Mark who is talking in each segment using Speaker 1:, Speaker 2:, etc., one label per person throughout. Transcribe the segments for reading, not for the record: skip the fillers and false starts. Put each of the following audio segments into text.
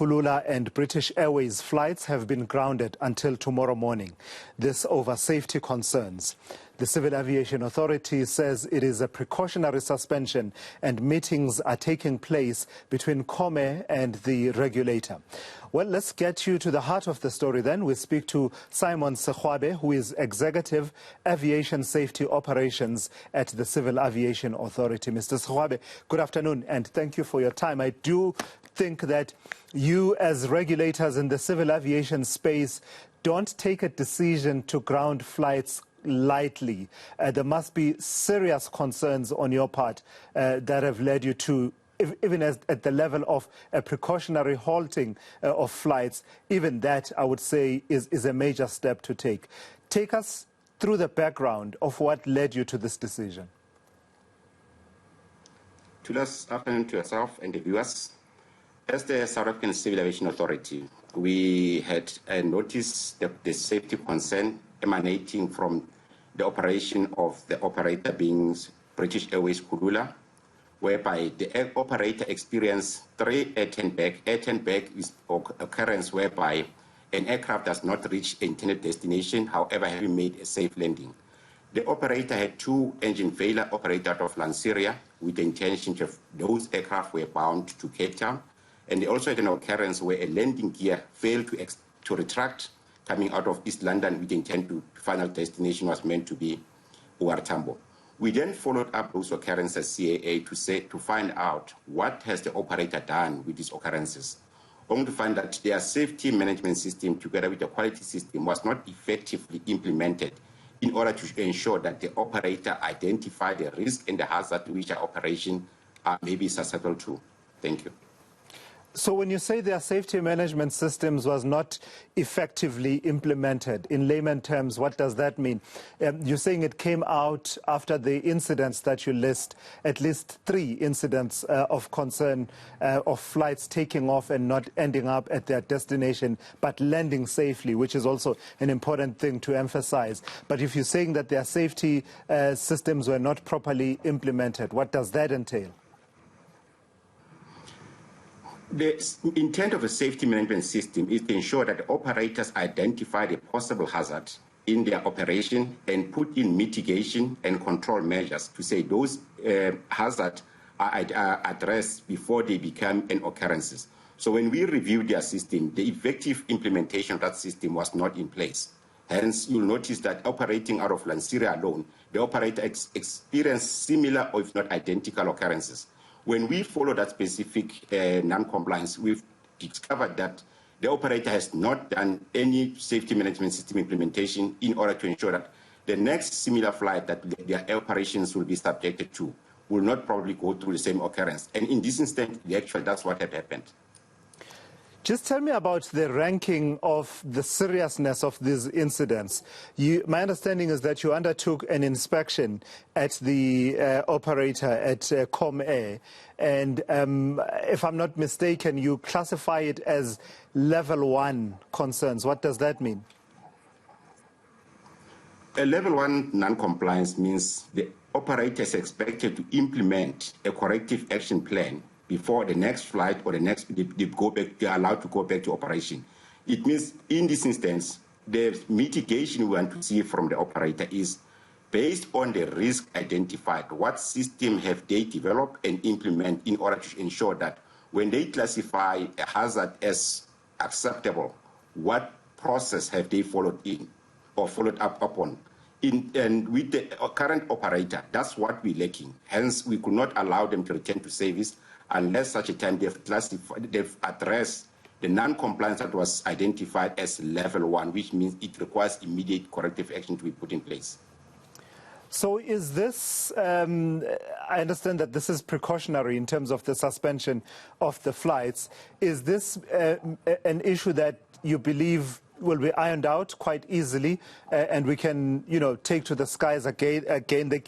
Speaker 1: Kulula and British Airways flights have been grounded until tomorrow morning. This over safety concerns. The Civil Aviation Authority says it is a precautionary suspension and meetings are taking place between Comair and the regulator. Well, let's get you to the heart of the story then. We speak to Simon Segwabe, who is Executive Aviation Safety Operations at the Civil Aviation Authority. Mr. Segwabe, good afternoon and thank you for your time. I do think that you as regulators in the civil aviation space don't take a decision to ground flights lightly. There must be serious concerns on your part that have led you to, even at the level of a precautionary halting of flights. Even that, I would say, is a major step to take. Take us through the background of what led you to this decision.
Speaker 2: Good afternoon to yourself and the viewers. As the South African Civil Aviation Authority, we had noticed the safety concern emanating from the operation of the operator being British Airways Kulula, whereby the operator experienced 3 air-turn back. Air-turn back is an occurrence whereby an aircraft does not reach intended destination, however having made a safe landing. The operator had 2 engine failure operated out of Lanseria with the intention of those aircraft were bound to Cape Town. And they also had an occurrence where a landing gear failed to retract coming out of East London with the intent to final destination was meant to be Tambo. We then followed up those occurrences CAA to find out what has the operator done with these occurrences. Only to find that their safety management system together with the quality system was not effectively implemented in order to ensure that the operator identify the risk and the hazard to which our operation may be susceptible to. Thank you.
Speaker 1: So when you say their safety management systems was not effectively implemented, in layman terms, what does that mean? You're saying it came out after the incidents that you list, at least 3 incidents of concern of flights taking off and not ending up at their destination, but landing safely, which is also an important thing to emphasize. But if you're saying that their safety systems were not properly implemented, what does that entail?
Speaker 2: The intent of a safety management system is to ensure that the operators identify the possible hazard in their operation and put in mitigation and control measures to say those hazards are addressed before they become an occurrences. So when we reviewed their system, the effective implementation of that system was not in place. Hence, you'll notice that operating out of Lanseria alone, the operator experienced similar or if not identical occurrences. When we follow that specific non-compliance, we've discovered that the operator has not done any safety management system implementation in order to ensure that the next similar flight that their operations will be subjected to will not probably go through the same occurrence. And in this instance, that's what had happened.
Speaker 1: Just tell me about the ranking of the seriousness of these incidents. My understanding is that you undertook an inspection at the operator at Comair, and if I'm not mistaken, you classify it as level 1 concerns. What does that mean?
Speaker 2: A level 1 non-compliance means the operator is expected to implement a corrective action plan before the next flight or the next, they are allowed to go back to operation. It means in this instance, the mitigation we want to see from the operator is based on the risk identified. What system have they developed and implement in order to ensure that when they classify a hazard as acceptable, what process have they followed in or followed up upon? And with the current operator, that's what we're lacking. Hence, we could not allow them to return to service unless such a time they've addressed the non-compliance that was identified as level 1, which means it requires immediate corrective action to be put in place.
Speaker 1: So is this, I understand that this is precautionary in terms of the suspension of the flights. Is this an issue that you believe will be ironed out quite easily and we can, take to the skies again?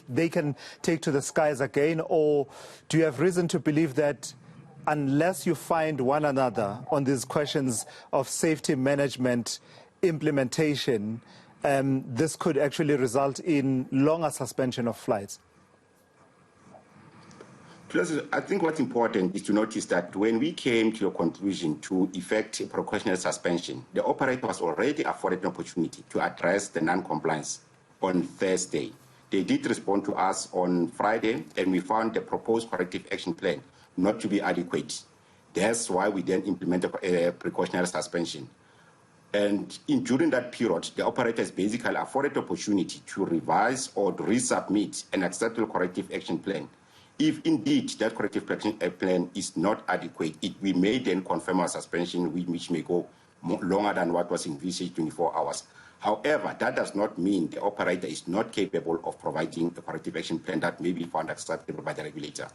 Speaker 1: They can take to the skies again? Or do you have reason to believe that unless you find one another on these questions of safety management implementation, this could actually result in longer suspension of flights?
Speaker 2: Plus, I think what's important is to notice that when we came to a conclusion to effect a precautionary suspension, the operator was already afforded an opportunity to address the non-compliance on Thursday. They did respond to us on Friday, and we found the proposed corrective action plan not to be adequate. That's why we then implemented a precautionary suspension. And during that period, the operator is basically afforded the opportunity to revise or to resubmit an acceptable corrective action plan. If indeed that corrective action plan is not adequate, we may then confirm our suspension, which may go longer than what was envisaged, 24 hours. However, that does not mean the operator is not capable of providing a corrective action plan that may be found acceptable by the regulator.